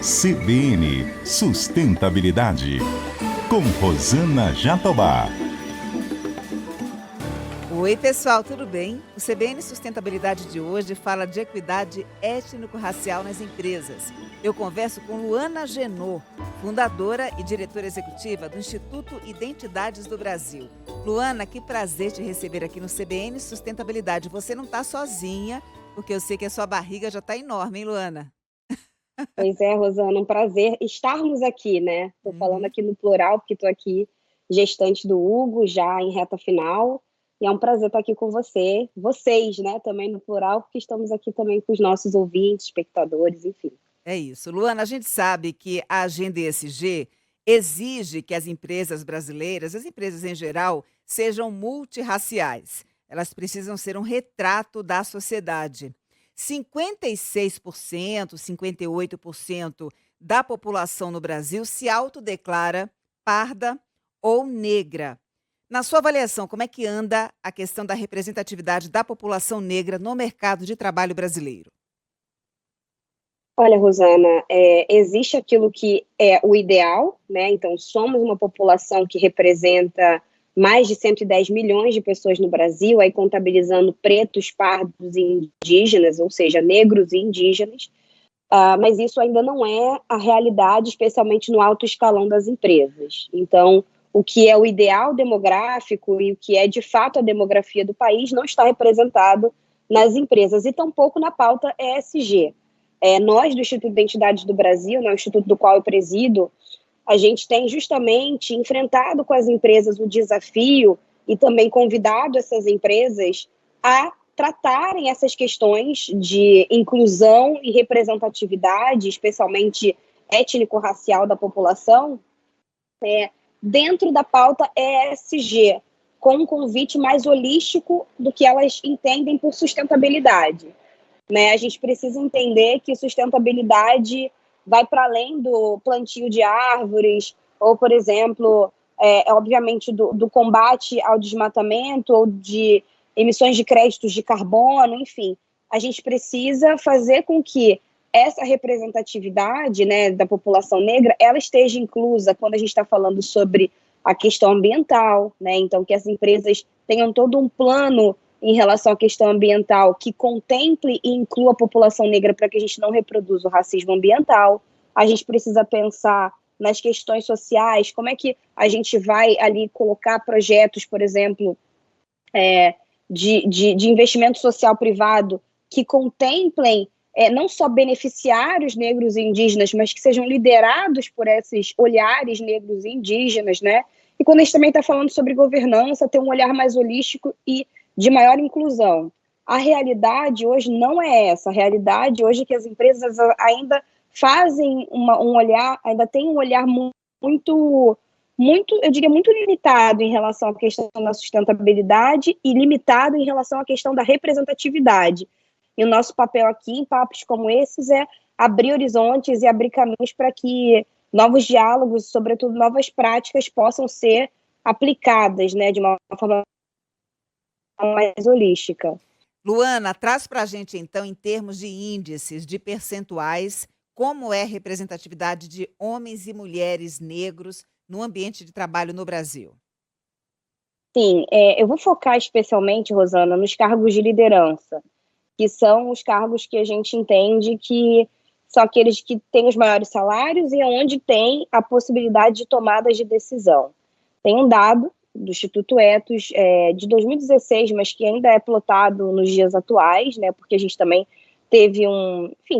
CBN Sustentabilidade, com Rosana Jatobá. Oi, pessoal, tudo bem? O CBN Sustentabilidade de hoje fala de equidade étnico-racial nas empresas. Eu converso com Luana Genot, fundadora e diretora executiva do Instituto Identidades do Brasil. Luana, que prazer te receber aqui no CBN Sustentabilidade. Você não está sozinha, porque eu sei que a sua barriga já está enorme, hein, Luana? Pois é, Rosana, um prazer estarmos aqui, né? Estou falando aqui no plural, porque estou aqui gestante do Hugo, já em reta final. E é um prazer estar aqui com vocês, né? Também no plural, porque estamos aqui também com os nossos ouvintes, espectadores, enfim. É isso. Luana, a gente sabe que a Agenda ESG exige que as empresas brasileiras, as empresas em geral, sejam multirraciais. Elas precisam ser um retrato da sociedade. 56%, 58% da população no Brasil se autodeclara parda ou negra. Na sua avaliação, como é que anda a questão da representatividade da população negra no mercado de trabalho brasileiro? Olha, Rosana, existe aquilo que é o ideal, né? Então, somos uma população que representa mais de 110 milhões de pessoas no Brasil, aí contabilizando pretos, pardos e indígenas, ou seja, negros e indígenas, mas isso ainda não é a realidade, especialmente no alto escalão das empresas. Então, o que é o ideal demográfico e o que é de fato a demografia do país não está representado nas empresas e tampouco na pauta ESG. Nós, do Instituto Identidades do Brasil, né, o instituto do qual eu presido, a gente tem justamente enfrentado com as empresas o desafio e também convidado essas empresas a tratarem essas questões de inclusão e representatividade, especialmente étnico-racial da população, dentro da pauta ESG, com um convite mais holístico do que elas entendem por sustentabilidade. Né? A gente precisa entender que sustentabilidade vai para além do plantio de árvores, ou, por exemplo, obviamente, do combate ao desmatamento ou de emissões de créditos de carbono, enfim. A gente precisa fazer com que essa representatividade, né, da população negra, ela esteja inclusa quando a gente está falando sobre a questão ambiental, né? Então, que as empresas tenham todo um plano em relação à questão ambiental que contemple e inclua a população negra para que a gente não reproduza o racismo ambiental. A gente precisa pensar nas questões sociais, como é que a gente vai ali colocar projetos, por exemplo, de investimento social privado que contemplem não só beneficiários negros e indígenas, mas que sejam liderados por esses olhares negros e indígenas, né? E quando a gente também está falando sobre governança, ter um olhar mais holístico e de maior inclusão. A realidade hoje não é essa. A realidade hoje é que as empresas ainda fazem um olhar, ainda tem um olhar muito, eu diria, muito limitado em relação à questão da sustentabilidade e limitado em relação à questão da representatividade. E o nosso papel aqui, em papos como esses, é abrir horizontes e abrir caminhos para que novos diálogos, sobretudo novas práticas, possam ser aplicadas, né, de uma forma mais holística. Luana, traz para a gente, então, em termos de índices, de percentuais, como é a representatividade de homens e mulheres negros no ambiente de trabalho no Brasil. Sim, eu vou focar especialmente, Rosana, nos cargos de liderança, que são os cargos que a gente entende que são aqueles que têm os maiores salários e onde tem a possibilidade de tomadas de decisão. Tem um dado do Instituto Ethos de 2016, mas que ainda é plotado nos dias atuais, né, porque a gente também teve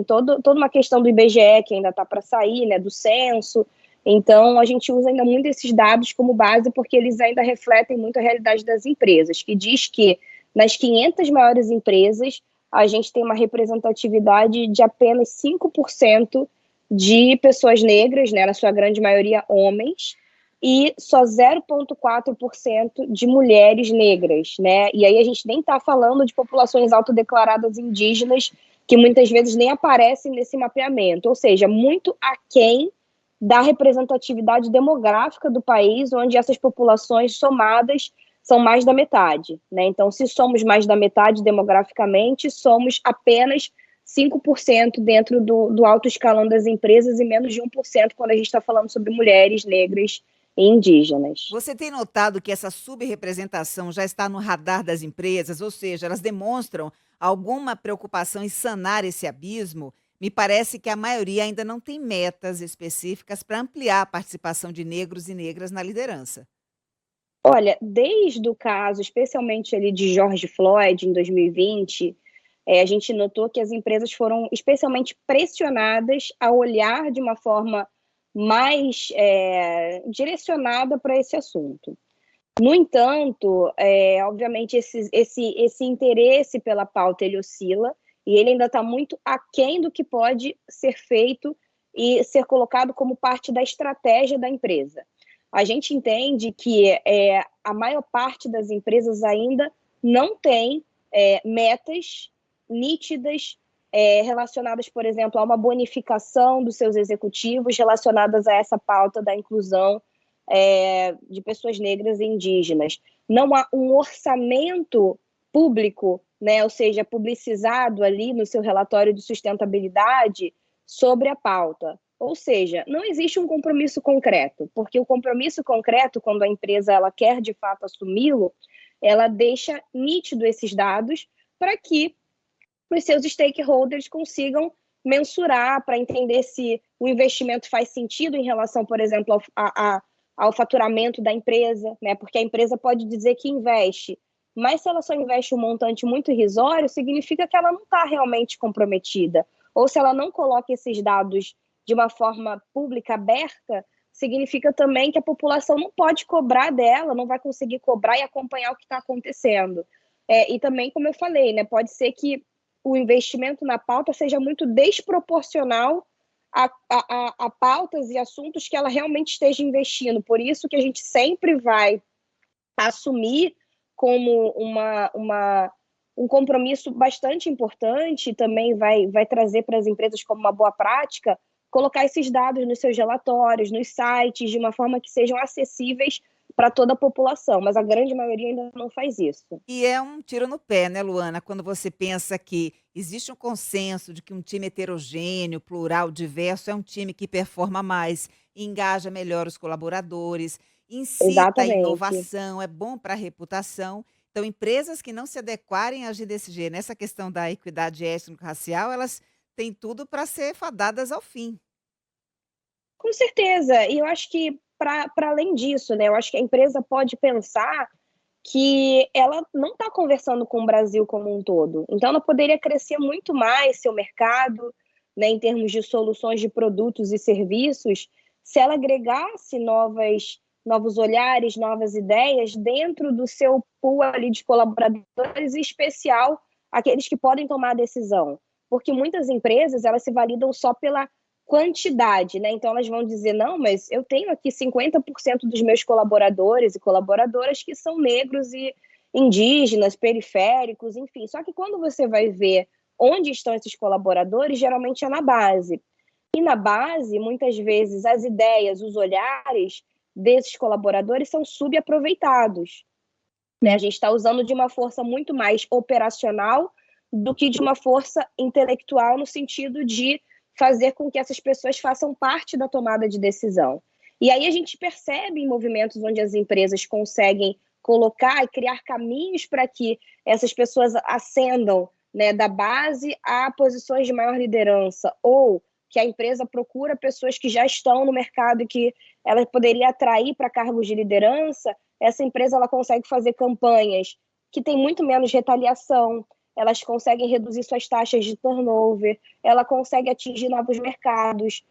toda uma questão do IBGE que ainda está para sair, né, do censo. Então, a gente usa ainda muito esses dados como base porque eles ainda refletem muito a realidade das empresas, que diz que nas 500 maiores empresas, a gente tem uma representatividade de apenas 5% de pessoas negras, né, na sua grande maioria homens, e só 0,4% de mulheres negras, né? E aí a gente nem está falando de populações autodeclaradas indígenas, que muitas vezes nem aparecem nesse mapeamento, ou seja, muito aquém da representatividade demográfica do país, onde essas populações somadas são mais da metade, né? Então, se somos mais da metade demograficamente, somos apenas 5% dentro do alto escalão das empresas e menos de 1% quando a gente está falando sobre mulheres negras e indígenas. Você tem notado que essa subrepresentação já está no radar das empresas, ou seja, elas demonstram alguma preocupação em sanar esse abismo? Me parece que a maioria ainda não tem metas específicas para ampliar a participação de negros e negras na liderança. Olha, desde o caso, especialmente ali de George Floyd, em 2020, a gente notou que as empresas foram especialmente pressionadas a olhar de uma forma mais direcionada para esse assunto. No entanto, obviamente, esse interesse pela pauta ele oscila e ele ainda está muito aquém do que pode ser feito e ser colocado como parte da estratégia da empresa. A gente entende que a maior parte das empresas ainda não tem metas nítidas relacionadas, por exemplo, a uma bonificação dos seus executivos relacionadas a essa pauta da inclusão de pessoas negras e indígenas. Não há um orçamento público, né, ou seja, publicizado ali no seu relatório de sustentabilidade sobre a pauta. Ou seja, não existe um compromisso concreto, porque o compromisso concreto, quando a empresa ela quer de fato assumi-lo, ela deixa nítido esses dados para que os seus stakeholders consigam mensurar, para entender se o investimento faz sentido em relação, por exemplo, ao faturamento da empresa, né? Porque a empresa pode dizer que investe, mas se ela só investe um montante muito irrisório, significa que ela não está realmente comprometida. Ou se ela não coloca esses dados de uma forma pública, aberta, significa também que a população não pode cobrar dela, não vai conseguir cobrar e acompanhar o que está acontecendo. E também, como eu falei, né, pode ser que o investimento na pauta seja muito desproporcional a pautas e assuntos que ela realmente esteja investindo. Por isso que a gente sempre vai assumir como um compromisso bastante importante, também vai trazer para as empresas como uma boa prática, colocar esses dados nos seus relatórios, nos sites, de uma forma que sejam acessíveis para toda a população, mas a grande maioria ainda não faz isso. E é um tiro no pé, né, Luana, quando você pensa que existe um consenso de que um time heterogêneo, plural, diverso é um time que performa mais, engaja melhor os colaboradores, incita a Exatamente. inovação, é bom para a reputação. Então, empresas que não se adequarem a agir desse jeito, nessa questão da equidade étnico-racial, elas têm tudo para ser fadadas ao fim. Com certeza, e eu acho que para além disso, né, eu acho que a empresa pode pensar que ela não está conversando com o Brasil como um todo. Então, ela poderia crescer muito mais seu mercado, né, em termos de soluções de produtos e serviços, se ela agregasse novos olhares, novas ideias dentro do seu pool ali de colaboradores, em especial aqueles que podem tomar a decisão. Porque muitas empresas elas se validam só pela quantidade, né? Então elas vão dizer, não, mas eu tenho aqui 50% dos meus colaboradores e colaboradoras que são negros e indígenas, periféricos, enfim. Só que quando você vai ver onde estão esses colaboradores, geralmente é na base. E na base, muitas vezes, as ideias, os olhares desses colaboradores são subaproveitados, né? A gente está usando de uma força muito mais operacional do que de uma força intelectual no sentido de fazer com que essas pessoas façam parte da tomada de decisão. E aí a gente percebe em movimentos onde as empresas conseguem colocar e criar caminhos para que essas pessoas ascendam, né, da base a posições de maior liderança, ou que a empresa procura pessoas que já estão no mercado e que ela poderia atrair para cargos de liderança. Essa empresa ela consegue fazer campanhas que têm muito menos retaliação, elas conseguem reduzir suas taxas de turnover, ela consegue atingir novos mercados,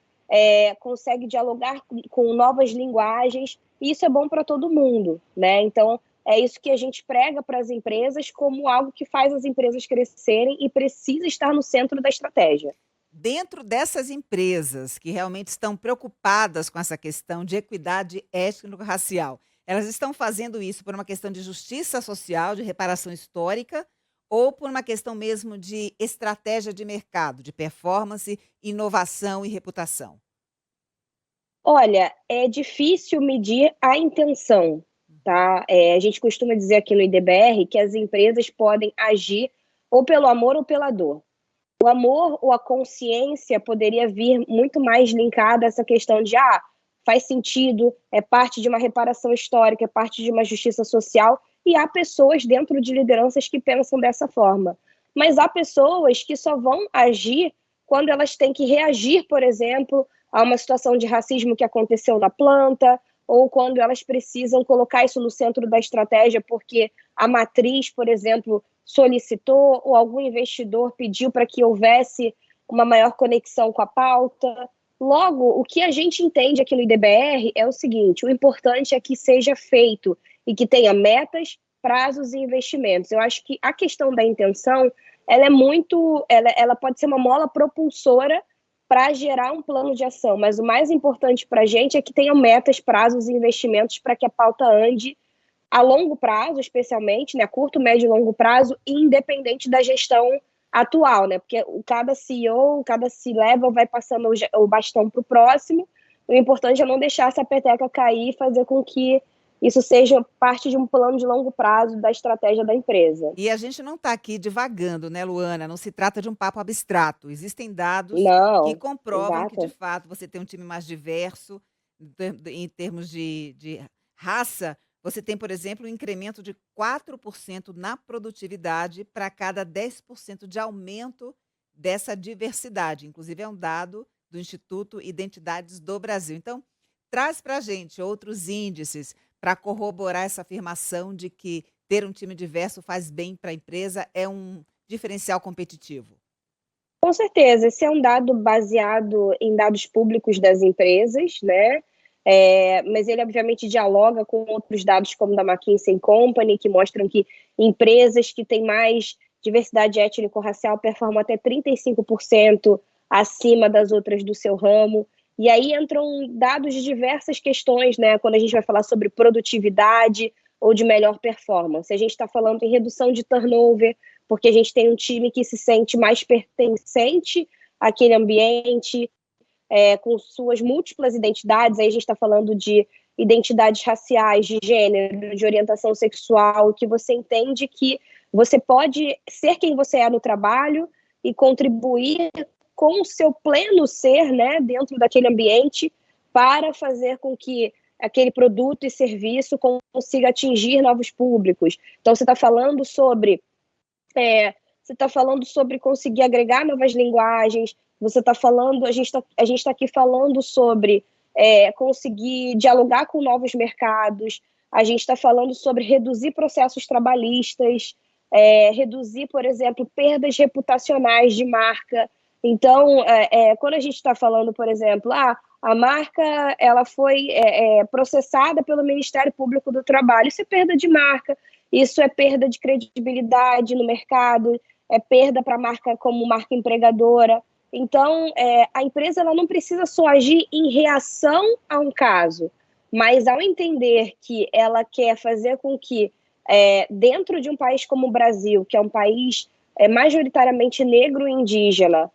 consegue dialogar com novas linguagens, e isso é bom para todo mundo, né? Então, é isso que a gente prega para as empresas como algo que faz as empresas crescerem e precisa estar no centro da estratégia. Dentro dessas empresas que realmente estão preocupadas com essa questão de equidade étnico-racial, elas estão fazendo isso por uma questão de justiça social, de reparação histórica, ou por uma questão mesmo de estratégia de mercado, de performance, inovação e reputação? Olha, é difícil medir a intenção, tá? A gente costuma dizer aqui no IDBR que as empresas podem agir ou pelo amor ou pela dor. O amor ou a consciência poderia vir muito mais linkada a essa questão de, faz sentido, é parte de uma reparação histórica, é parte de uma justiça social, e há pessoas dentro de lideranças que pensam dessa forma. Mas há pessoas que só vão agir quando elas têm que reagir, por exemplo, a uma situação de racismo que aconteceu na planta, ou quando elas precisam colocar isso no centro da estratégia porque a matriz, por exemplo, solicitou ou algum investidor pediu para que houvesse uma maior conexão com a pauta. Logo, o que a gente entende aqui no IDBR é o seguinte: o importante é que seja feito e que tenha metas, prazos e investimentos. Eu acho que a questão da intenção, ela pode ser uma mola propulsora para gerar um plano de ação, mas o mais importante para a gente é que tenha metas, prazos e investimentos para que a pauta ande a longo prazo, especialmente, né, curto, médio e longo prazo, independente da gestão atual, né, porque cada CEO, cada C-level vai passando o bastão para o próximo. O importante é não deixar essa peteca cair e fazer com que isso seja parte de um plano de longo prazo da estratégia da empresa. E a gente não está aqui divagando, né, Luana? Não se trata de um papo abstrato. Existem dados que Não, comprovam que, de exato. fato, você tem um time mais diverso em termos de raça. Você tem, por exemplo, um incremento de 4% na produtividade para cada 10% de aumento dessa diversidade. Inclusive, é um dado do Instituto Identidades do Brasil. Então, traz para a gente outros índices para corroborar essa afirmação de que ter um time diverso faz bem para a empresa, é um diferencial competitivo. Com certeza, esse é um dado baseado em dados públicos das empresas, né? Mas ele obviamente dialoga com outros dados como da McKinsey Company, que mostram que empresas que têm mais diversidade étnico-racial performam até 35% acima das outras do seu ramo. E aí entram dados de diversas questões, né? Quando a gente vai falar sobre produtividade ou de melhor performance. A gente está falando em redução de turnover, porque a gente tem um time que se sente mais pertencente àquele ambiente, com suas múltiplas identidades. Aí a gente está falando de identidades raciais, de gênero, de orientação sexual, que você entende que você pode ser quem você é no trabalho e contribuir com o seu pleno ser, né, dentro daquele ambiente, para fazer com que aquele produto e serviço consiga atingir novos públicos. Então, você está falando sobre conseguir agregar novas linguagens, você está falando, a gente tá aqui falando sobre conseguir dialogar com novos mercados, a gente está falando sobre reduzir processos trabalhistas, reduzir, por exemplo, perdas reputacionais de marca. Então, quando a gente está falando, por exemplo, a marca ela foi processada pelo Ministério Público do Trabalho, isso é perda de marca, isso é perda de credibilidade no mercado, é perda para a marca como marca empregadora. Então, a empresa ela não precisa só agir em reação a um caso, mas ao entender que ela quer fazer com que, dentro de um país como o Brasil, que é um país majoritariamente negro e indígena,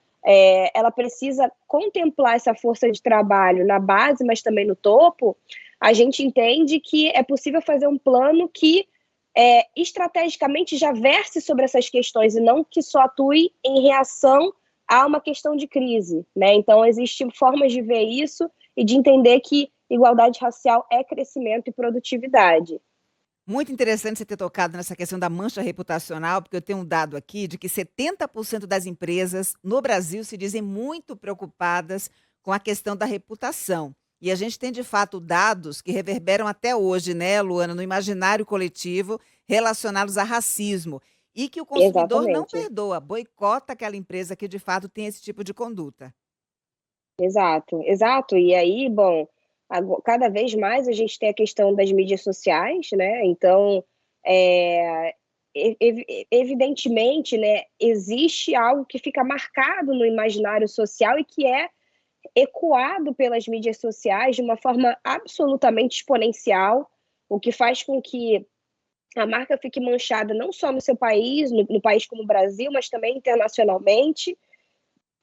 ela precisa contemplar essa força de trabalho na base, mas também no topo. A gente entende que é possível fazer um plano que estrategicamente já verse sobre essas questões e não que só atue em reação a uma questão de crise, né? Então, existem formas de ver isso e de entender que igualdade racial é crescimento e produtividade. Muito interessante você ter tocado nessa questão da mancha reputacional, porque eu tenho um dado aqui de que 70% das empresas no Brasil se dizem muito preocupadas com a questão da reputação. E a gente tem, de fato, dados que reverberam até hoje, né, Luana, no imaginário coletivo relacionados a racismo. E que o consumidor não Exatamente. perdoa, boicota aquela empresa que, de fato, tem esse tipo de conduta. Exato, exato. E aí, bom, cada vez mais a gente tem a questão das mídias sociais, né? Então, evidentemente, né, existe algo que fica marcado no imaginário social e que é ecoado pelas mídias sociais de uma forma absolutamente exponencial, o que faz com que a marca fique manchada não só no seu país, no país como o Brasil, mas também internacionalmente.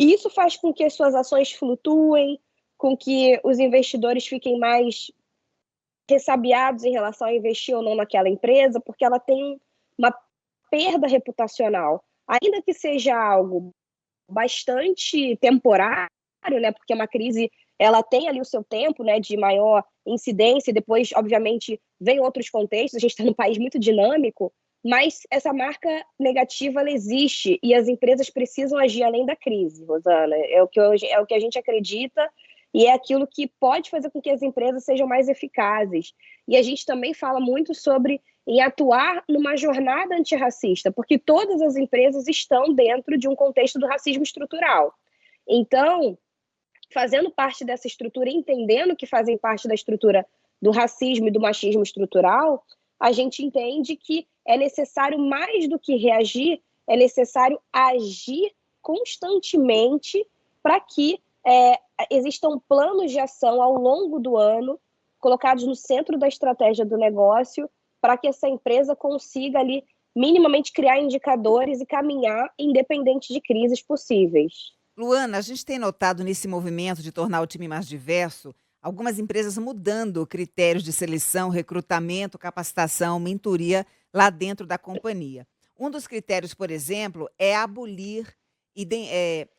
E isso faz com que as suas ações flutuem, com que os investidores fiquem mais ressabiados em relação a investir ou não naquela empresa, porque ela tem uma perda reputacional. Ainda que seja algo bastante temporário, né, porque uma crise ela tem ali o seu tempo, né, de maior incidência, e depois, obviamente, vem outros contextos, a gente está num país muito dinâmico, mas essa marca negativa ela existe e as empresas precisam agir além da crise, Rosana. É o que a gente acredita e é aquilo que pode fazer com que as empresas sejam mais eficazes. E a gente também fala muito sobre em atuar numa jornada antirracista, porque todas as empresas estão dentro de um contexto do racismo estrutural. Então, fazendo parte dessa estrutura, entendendo que fazem parte da estrutura do racismo e do machismo estrutural, a gente entende que é necessário, mais do que reagir, é necessário agir constantemente para que existam planos de ação ao longo do ano, colocados no centro da estratégia do negócio, para que essa empresa consiga ali minimamente criar indicadores e caminhar independente de crises possíveis. Luana, a gente tem notado nesse movimento de tornar o time mais diverso, algumas empresas mudando critérios de seleção, recrutamento, capacitação, mentoria lá dentro da companhia. Um dos critérios, por exemplo, é abolir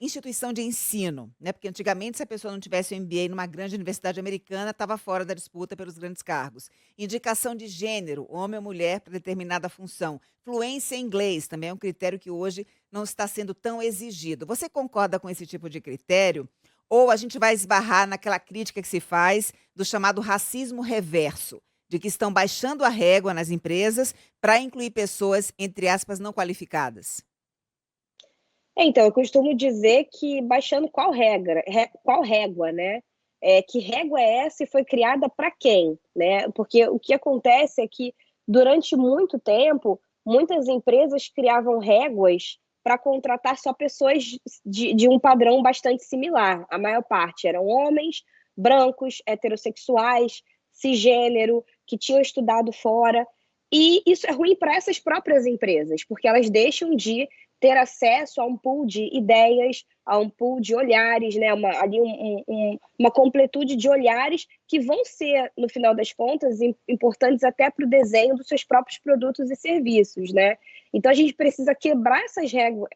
instituição de ensino, né? Porque antigamente, se a pessoa não tivesse um MBA numa grande universidade americana, estava fora da disputa pelos grandes cargos. Indicação de gênero, homem ou mulher para determinada função. Fluência em inglês também é um critério que hoje não está sendo tão exigido. Você concorda com esse tipo de critério? Ou a gente vai esbarrar naquela crítica que se faz do chamado racismo reverso, de que estão baixando a régua nas empresas para incluir pessoas, entre aspas, não qualificadas? Então, eu costumo dizer que baixando qual régua, né? Que régua é essa e foi criada para quem, né? Porque o que acontece é que durante muito tempo, muitas empresas criavam réguas para contratar só pessoas de um padrão bastante similar. A maior parte eram homens, brancos, heterossexuais, cisgênero, que tinham estudado fora. E isso é ruim para essas próprias empresas, porque elas deixam de ter acesso a um pool de ideias, a um pool de olhares, né? Uma completude de olhares que vão ser, no final das contas, importantes até para o desenho dos seus próprios produtos e serviços, né? Então, a gente precisa quebrar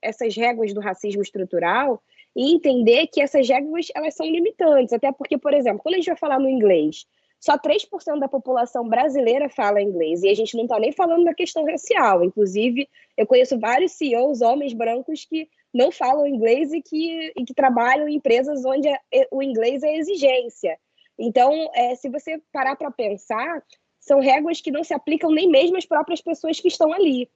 essas réguas do racismo estrutural e entender que essas réguas elas são limitantes, até porque, por exemplo, quando a gente vai falar no inglês, só 3% da população brasileira fala inglês, e a gente não está nem falando da questão racial. Inclusive, eu conheço vários CEOs, homens brancos, que não falam inglês e que trabalham em empresas onde o inglês é exigência. Então, se você parar para pensar, são réguas que não se aplicam nem mesmo às próprias pessoas que estão ali.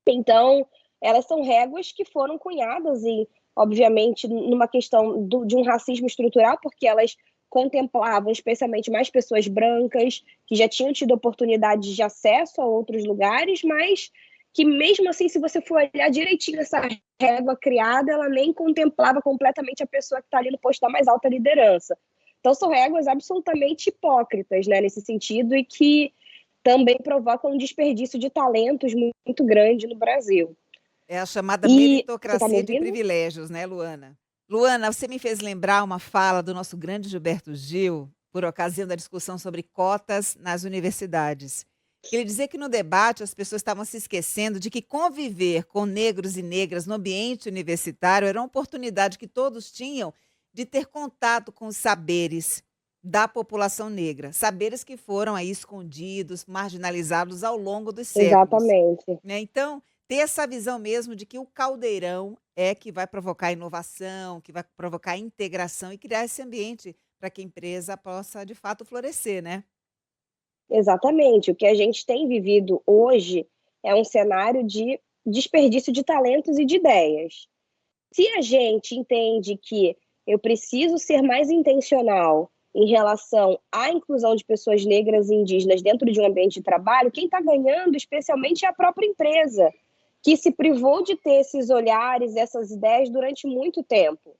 Então, elas são réguas que foram cunhadas e, obviamente, numa questão de um racismo estrutural, porque elas contemplavam especialmente mais pessoas brancas, que já tinham tido oportunidades de acesso a outros lugares, mas que mesmo assim, se você for olhar direitinho essa régua criada, ela nem contemplava completamente a pessoa que está ali no posto da mais alta liderança. Então, são réguas absolutamente hipócritas, né, nesse sentido, e que também provocam um desperdício de talentos muito grande no Brasil. É a chamada E você está me meritocracia de ouvindo? privilégios, né, Luana? Luana, você me fez lembrar uma fala do nosso grande Gilberto Gil, por ocasião da discussão sobre cotas nas universidades. Ele dizia que no debate as pessoas estavam se esquecendo de que conviver com negros e negras no ambiente universitário era uma oportunidade que todos tinham de ter contato com os saberes da população negra, saberes que foram aí escondidos, marginalizados ao longo dos séculos, Exatamente. né? Então, ter essa visão mesmo de que o caldeirão é que vai provocar inovação, que vai provocar integração e criar esse ambiente para que a empresa possa, de fato, florescer, né? Exatamente. O que a gente tem vivido hoje é um cenário de desperdício de talentos e de ideias. Se a gente entende que eu preciso ser mais intencional em relação à inclusão de pessoas negras e indígenas dentro de um ambiente de trabalho, quem está ganhando especialmente é a própria empresa, que se privou de ter esses olhares, essas ideias durante muito tempo.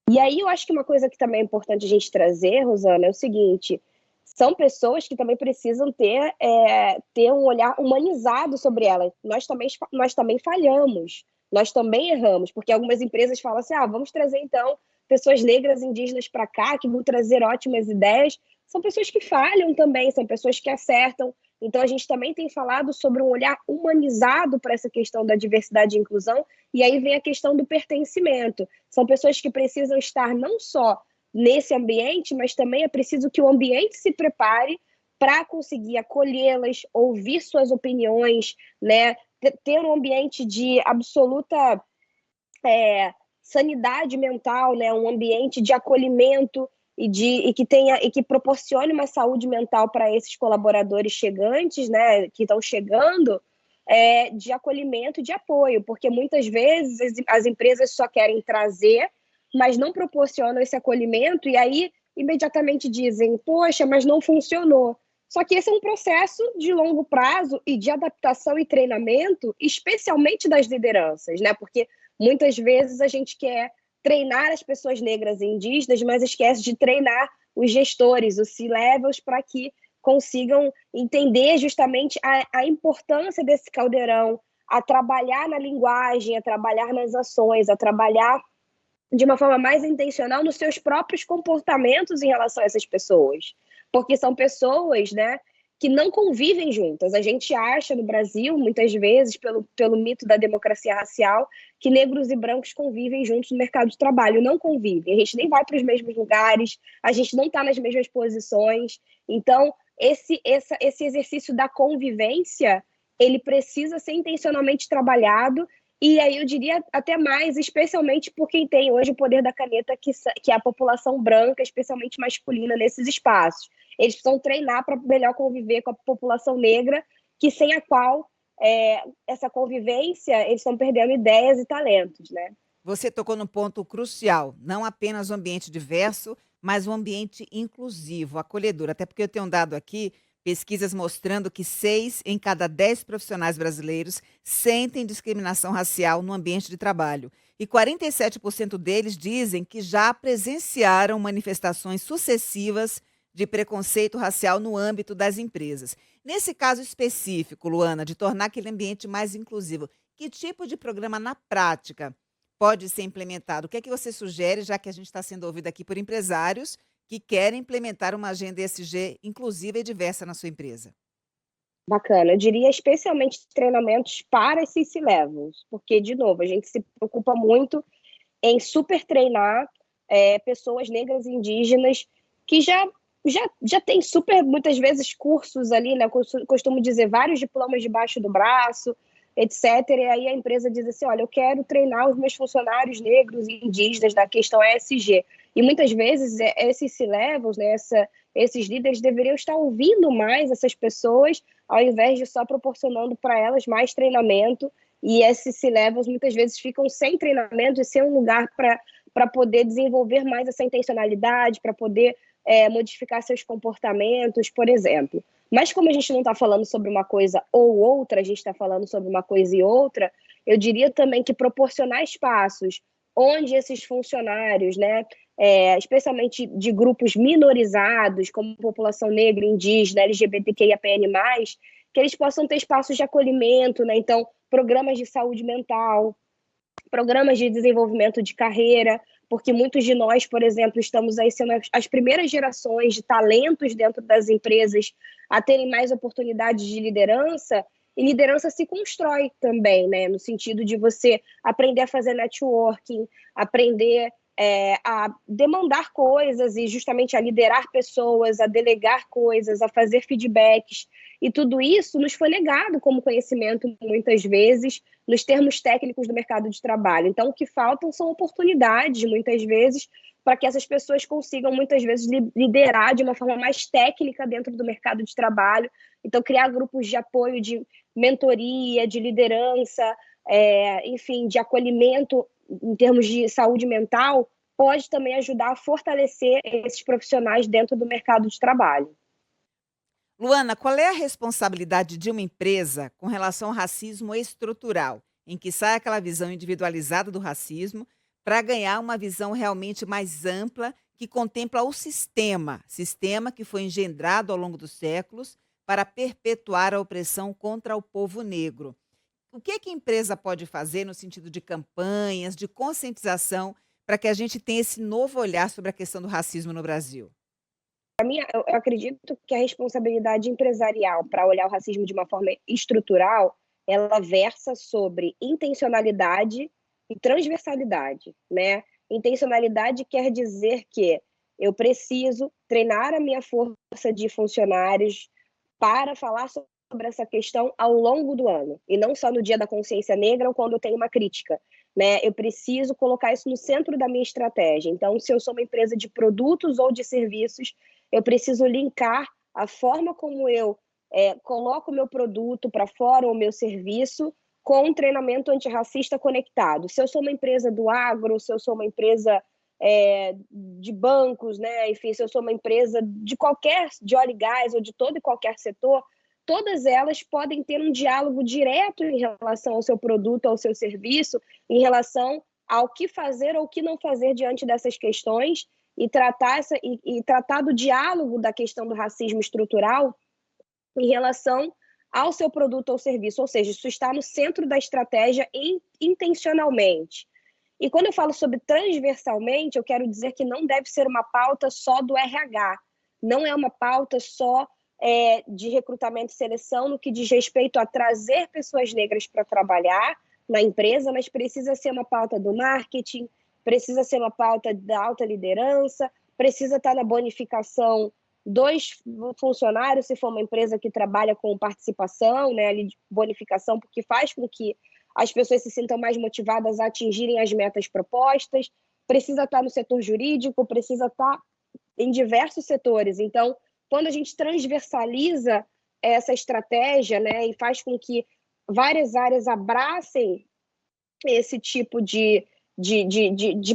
E aí eu acho que uma coisa que também é importante a gente trazer, Rosana, é o seguinte: são pessoas que também precisam ter um olhar humanizado sobre elas. Nós também falhamos, nós também erramos, porque algumas empresas falam assim, vamos trazer então pessoas negras indígenas para cá, que vão trazer ótimas ideias. São pessoas que falham também, são pessoas que acertam, Então, a gente também tem falado sobre um olhar humanizado para essa questão da diversidade e inclusão, e aí vem a questão do pertencimento. São pessoas que precisam estar não só nesse ambiente, mas também é preciso que o ambiente se prepare para conseguir acolhê-las, ouvir suas opiniões, né? Ter um ambiente de absoluta sanidade mental, né? Um ambiente de acolhimento e que proporcione uma saúde mental para esses colaboradores chegantes, né? Que estão chegando, de acolhimento e de apoio, porque muitas vezes as empresas só querem trazer, mas não proporcionam esse acolhimento, e aí imediatamente dizem, poxa, mas não funcionou. Só que esse é um processo de longo prazo e de adaptação e treinamento, especialmente das lideranças, né? Porque muitas vezes a gente quer treinar as pessoas negras e indígenas, mas esquece de treinar os gestores, os C-levels, para que consigam entender justamente a importância desse caldeirão, a trabalhar na linguagem, a trabalhar nas ações, a trabalhar de uma forma mais intencional nos seus próprios comportamentos em relação a essas pessoas. Porque são pessoas, né, que não convivem juntas. A gente acha no Brasil, muitas vezes, pelo mito da democracia racial, que negros e brancos convivem juntos no mercado de trabalho. Não convivem. A gente nem vai para os mesmos lugares, a gente não está nas mesmas posições. Então, esse exercício da convivência, ele precisa ser intencionalmente trabalhado. E aí eu diria até mais, especialmente por quem tem hoje o poder da caneta, que é a população branca, especialmente masculina, nesses espaços. Eles precisam treinar para melhor conviver com a população negra, que sem a qual essa convivência, eles estão perdendo ideias e talentos, né? Você tocou no ponto crucial, não apenas o ambiente diverso, mas o ambiente inclusivo, acolhedor. Até porque eu tenho um dado aqui, pesquisas mostrando que 6 em cada 10 profissionais brasileiros sentem discriminação racial no ambiente de trabalho. E 47% deles dizem que já presenciaram manifestações sucessivas de preconceito racial no âmbito das empresas. Nesse caso específico, Luana, de tornar aquele ambiente mais inclusivo, que tipo de programa na prática pode ser implementado? O que é que você sugere, já que a gente está sendo ouvido aqui por empresários que querem implementar uma agenda ESG inclusiva e diversa na sua empresa? Bacana. Eu diria especialmente treinamentos para esses C-levels, porque, de novo, a gente se preocupa muito em super treinar pessoas negras e indígenas que já tem super, muitas vezes, cursos ali, né? Eu costumo dizer, vários diplomas debaixo do braço, etc. E aí a empresa diz assim, olha, eu quero treinar os meus funcionários negros e indígenas na questão ESG. E muitas vezes esses C-levels, né, esses líderes deveriam estar ouvindo mais essas pessoas, ao invés de só proporcionando para elas mais treinamento. E esses C-levels muitas vezes ficam sem treinamento e sem um lugar para poder desenvolver mais essa intencionalidade, para poder modificar seus comportamentos, por exemplo. Mas como a gente não está falando sobre uma coisa ou outra, a gente está falando sobre uma coisa e outra, eu diria também que proporcionar espaços onde esses funcionários, né, especialmente de grupos minorizados, como população negra, indígena, LGBTQIAPN+, que eles possam ter espaços de acolhimento, né? Então, programas de saúde mental, programas de desenvolvimento de carreira, porque muitos de nós, por exemplo, estamos aí sendo as primeiras gerações de talentos dentro das empresas a terem mais oportunidades de liderança, e liderança se constrói também, né? No sentido de você aprender a fazer networking, aprender a demandar coisas e justamente a liderar pessoas, a delegar coisas, a fazer feedbacks. E tudo isso nos foi negado como conhecimento, muitas vezes, nos termos técnicos do mercado de trabalho. Então, o que faltam são oportunidades, muitas vezes, para que essas pessoas consigam, muitas vezes, liderar de uma forma mais técnica dentro do mercado de trabalho. Então, criar grupos de apoio, de mentoria, de liderança, enfim, de acolhimento em termos de saúde mental, pode também ajudar a fortalecer esses profissionais dentro do mercado de trabalho. Luana, qual é a responsabilidade de uma empresa com relação ao racismo estrutural, em que sai aquela visão individualizada do racismo, para ganhar uma visão realmente mais ampla que contempla o sistema que foi engendrado ao longo dos séculos para perpetuar a opressão contra o povo negro? O que é que a empresa pode fazer no sentido de campanhas, de conscientização, para que a gente tenha esse novo olhar sobre a questão do racismo no Brasil? mim, eu acredito que a responsabilidade empresarial para olhar o racismo de uma forma estrutural, ela versa sobre intencionalidade e transversalidade, né? Intencionalidade quer dizer que eu preciso treinar a minha força de funcionários para falar sobre essa questão ao longo do ano, e não só no Dia da Consciência Negra ou quando eu tenho uma crítica, né? Eu preciso colocar isso no centro da minha estratégia. Então, se eu sou uma empresa de produtos ou de serviços, eu preciso linkar a forma como eu coloco o meu produto para fora, ou o meu serviço, com um treinamento antirracista conectado. Se eu sou uma empresa do agro, se eu sou uma empresa de bancos, né? Enfim, se eu sou uma empresa de óleo e gás ou de todo e qualquer setor, todas elas podem ter um diálogo direto em relação ao seu produto, ao seu serviço, em relação ao que fazer ou o que não fazer diante dessas questões, e tratar do diálogo da questão do racismo estrutural em relação ao seu produto ou serviço, ou seja, isso está no centro da estratégia intencionalmente. E quando eu falo sobre transversalmente, eu quero dizer que não deve ser uma pauta só do RH, não é uma pauta só de recrutamento e seleção no que diz respeito a trazer pessoas negras para trabalhar na empresa, mas precisa ser uma pauta do marketing, precisa ser uma pauta da alta liderança, precisa estar na bonificação dos funcionários, se for uma empresa que trabalha com participação, né, ali de bonificação, porque faz com que as pessoas se sintam mais motivadas a atingirem as metas propostas, precisa estar no setor jurídico, precisa estar em diversos setores. Então, quando a gente transversaliza essa estratégia, né, e faz com que várias áreas abracem esse tipo de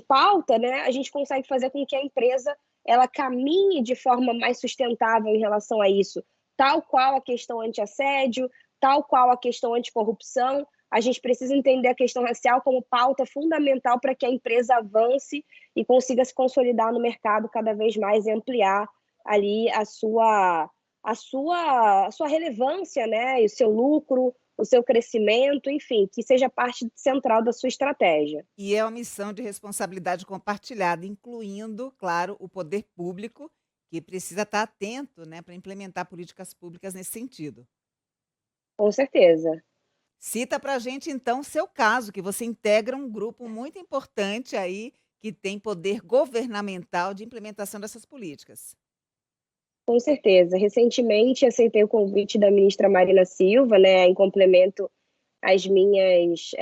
pauta, né, a gente consegue fazer com que a empresa ela caminhe de forma mais sustentável em relação a isso, tal qual a questão anti-assédio, tal qual a questão anticorrupção. A gente precisa entender a questão racial como pauta fundamental para que a empresa avance e consiga se consolidar no mercado cada vez mais e ampliar ali a sua relevância, né, e o seu lucro, o seu crescimento, enfim, que seja parte central da sua estratégia. E é uma missão de responsabilidade compartilhada, incluindo, claro, o poder público, que precisa estar atento, né, para implementar políticas públicas nesse sentido. Com certeza. Cita para a gente, então, seu caso, que você integra um grupo muito importante aí, que tem poder governamental de implementação dessas políticas. Com certeza. Recentemente aceitei o convite da ministra Marina Silva, né, em complemento às minhas,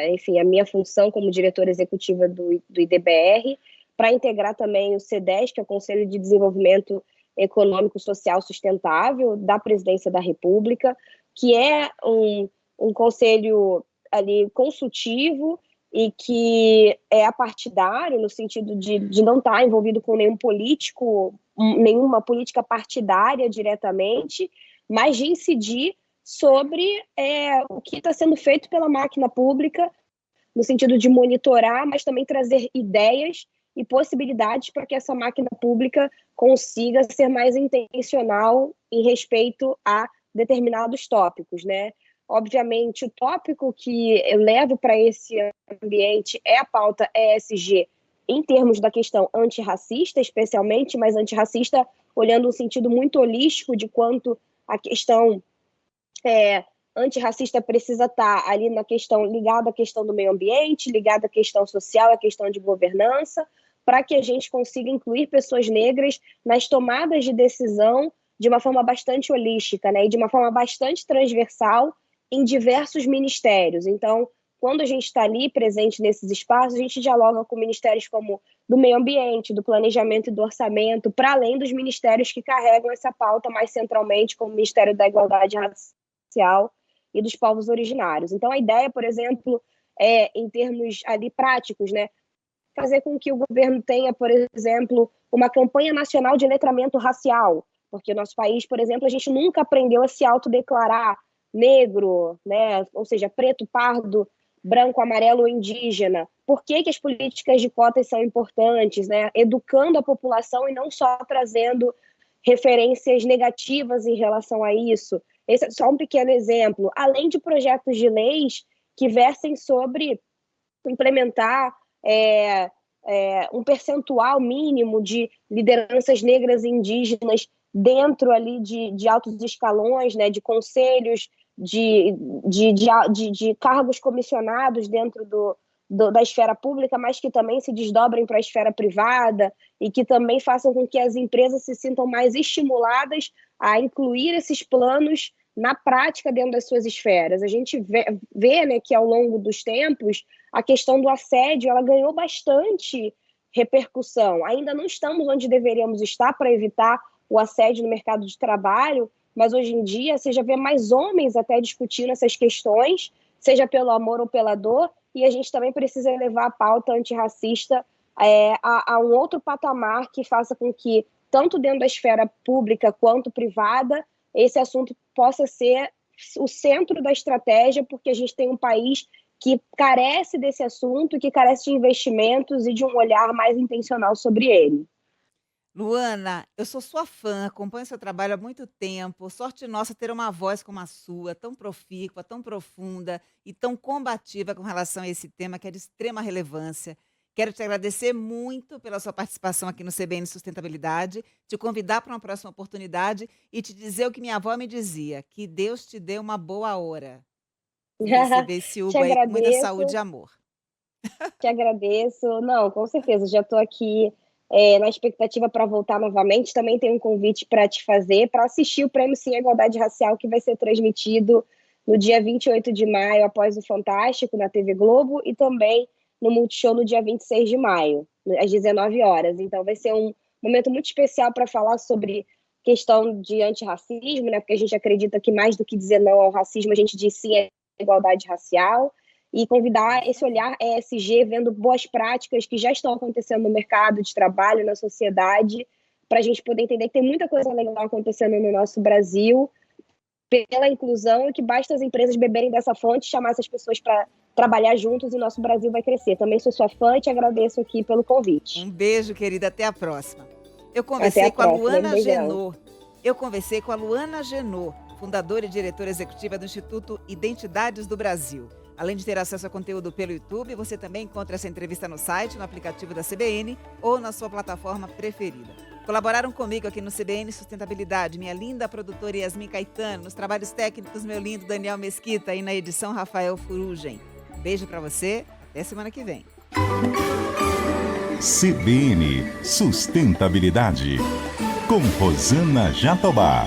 enfim, a minha função como diretora executiva do IDBR, para integrar também o CEDES, que é o Conselho de Desenvolvimento Econômico e Social Sustentável da Presidência da República, que é um conselho ali consultivo e que é apartidário, no sentido de não estar envolvido com nenhum político, nenhuma política partidária diretamente, mas de incidir sobre o que está sendo feito pela máquina pública, no sentido de monitorar, mas também trazer ideias e possibilidades para que essa máquina pública consiga ser mais intencional em respeito a determinados tópicos, né? Obviamente, o tópico que eu levo para esse ambiente é a pauta ESG, em termos da questão antirracista, especialmente, mas antirracista olhando um sentido muito holístico de quanto a questão antirracista precisa estar ali na questão ligada à questão do meio ambiente, ligada à questão social, à questão de governança, para que a gente consiga incluir pessoas negras nas tomadas de decisão de uma forma bastante holística, né, e de uma forma bastante transversal em diversos ministérios. Então, quando a gente está ali presente nesses espaços, a gente dialoga com ministérios como do meio ambiente, do planejamento e do orçamento, para além dos ministérios que carregam essa pauta mais centralmente, como o Ministério da Igualdade Racial e dos povos originários. Então, a ideia, por exemplo, em termos ali práticos, né, fazer com que o governo tenha, por exemplo, uma campanha nacional de letramento racial, porque o nosso país, por exemplo, a gente nunca aprendeu a se autodeclarar negro, né, ou seja, preto, pardo, branco, amarelo ou indígena. Por que as políticas de cotas são importantes, né? Educando a população e não só trazendo referências negativas em relação a isso. Esse é só um pequeno exemplo. Além de projetos de leis que versem sobre implementar um percentual mínimo de lideranças negras e indígenas dentro ali de altos escalões, né, de conselhos, de cargos comissionados dentro da esfera pública, mas que também se desdobrem para a esfera privada e que também façam com que as empresas se sintam mais estimuladas a incluir esses planos na prática dentro das suas esferas. A gente vê, né, que ao longo dos tempos a questão do assédio ela ganhou bastante repercussão. Ainda não estamos onde deveríamos estar para evitar o assédio no mercado de trabalho, mas hoje em dia você já vê mais homens até discutindo essas questões, seja pelo amor ou pela dor, e a gente também precisa levar a pauta antirracista a um outro patamar que faça com que, tanto dentro da esfera pública quanto privada, esse assunto possa ser o centro da estratégia, porque a gente tem um país que carece desse assunto, que carece de investimentos e de um olhar mais intencional sobre ele. Luana, eu sou sua fã, acompanho seu trabalho há muito tempo. Sorte nossa ter uma voz como a sua, tão profícua, tão profunda e tão combativa com relação a esse tema que é de extrema relevância. Quero te agradecer muito pela sua participação aqui no CBN Sustentabilidade, te convidar para uma próxima oportunidade e te dizer o que minha avó me dizia, que Deus te dê uma boa hora e receber esse Te Hugo aí com muita saúde e agradeço, amor. te agradeço. Não, com certeza, já estou aqui na expectativa para voltar novamente. Também tenho um convite para te fazer, para assistir o Prêmio Sim à Igualdade Racial, que vai ser transmitido no dia 28 de maio, após o Fantástico, na TV Globo, e também no Multishow no dia 26 de maio, às 19 horas. Então vai ser um momento muito especial para falar sobre questão de antirracismo, né? Porque a gente acredita que mais do que dizer não ao racismo, a gente diz sim à igualdade racial, e convidar esse olhar ESG, vendo boas práticas que já estão acontecendo no mercado de trabalho, na sociedade, para a gente poder entender que tem muita coisa legal acontecendo no nosso Brasil, pela inclusão, e que basta as empresas beberem dessa fonte, chamar essas pessoas para trabalhar juntos e nosso Brasil vai crescer. Também sou sua fã e te agradeço aqui pelo convite. Um beijo, querida, até a próxima. Eu Até conversei a com a próxima. Um Luana beijão. Genot. Eu conversei com a Luana Genot, fundadora e diretora executiva do Instituto Identidades do Brasil. Além de ter acesso a conteúdo pelo YouTube, você também encontra essa entrevista no site, no aplicativo da CBN ou na sua plataforma preferida. Colaboraram comigo aqui no CBN Sustentabilidade, minha linda produtora Yasmin Caetano, nos trabalhos técnicos meu lindo Daniel Mesquita e na edição Rafael Furugem. Beijo pra você, até semana que vem. CBN Sustentabilidade, com Rosana Jatobá.